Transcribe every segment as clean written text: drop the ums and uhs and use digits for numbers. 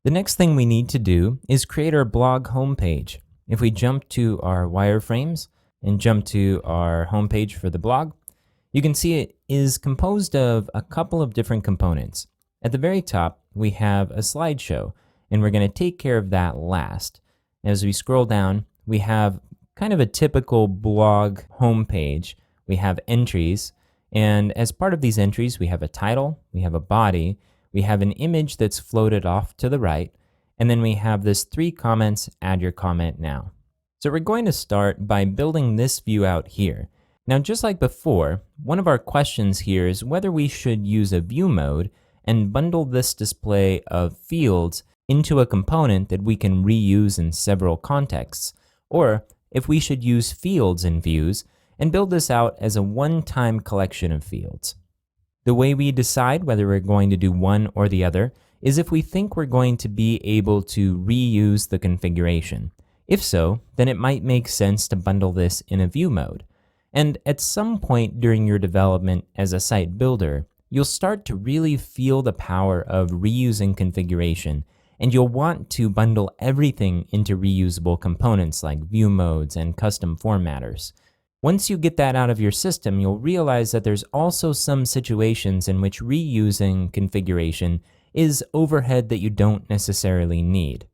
The next thing we need to do is create our blog homepage. If we jump to our wireframes and jump to our homepage for the blog, you can see it is composed of a couple of different components. At the very top, we have a slideshow, and we're going to take care of that last. As we scroll down, we have kind of a typical blog homepage. We have entries, and as part of these entries, we have a title, we have a body, we have an image that's floated off to the right, and then we have this 3 comments, add your comment now. So we're going to start by building this view out here. Now, just like before, one of our questions here is whether we should use a view mode and bundle this display of fields into a component that we can reuse in several contexts, or if we should use fields in views and build this out as a one-time collection of fields. The way we decide whether we're going to do one or the other is if we think we're going to be able to reuse the configuration. If so, then it might make sense to bundle this in a view mode. And at some point during your development as a site builder, you'll start to really feel the power of reusing configuration, and you'll want to bundle everything into reusable components like view modes and custom formatters. Once you get that out of your system, you'll realize that there's also some situations in which reusing configuration is overhead that you don't necessarily need.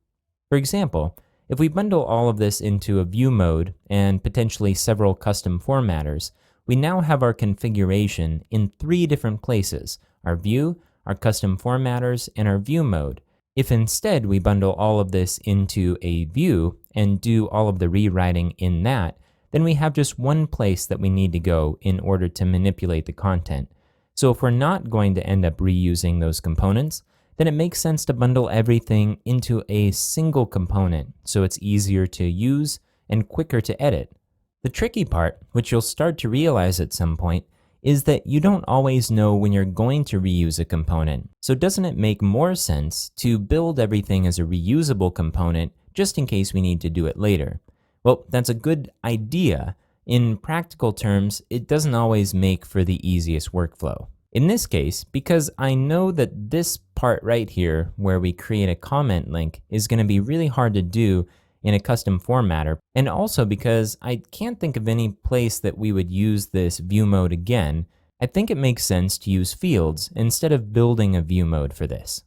For example, if we bundle all of this into a view mode and potentially several custom formatters, we now have our configuration in 3 different places: our view, our custom formatters, and our view mode. If instead we bundle all of this into a view and do all of the rewriting in that, then we have just one place that we need to go in order to manipulate the content. So if we're not going to end up reusing those components, then it makes sense to bundle everything into a single component so it's easier to use and quicker to edit. The tricky part, which you'll start to realize at some point, is that you don't always know when you're going to reuse a component. So doesn't it make more sense to build everything as a reusable component just in case we need to do it later? Well, that's a good idea. In practical terms, it doesn't always make for the easiest workflow. In this case, because I know that this part right here, where we create a comment link, is going to be really hard to do in a custom formatter, and also because I can't think of any place that we would use this view mode again, I think it makes sense to use fields instead of building a view mode for this.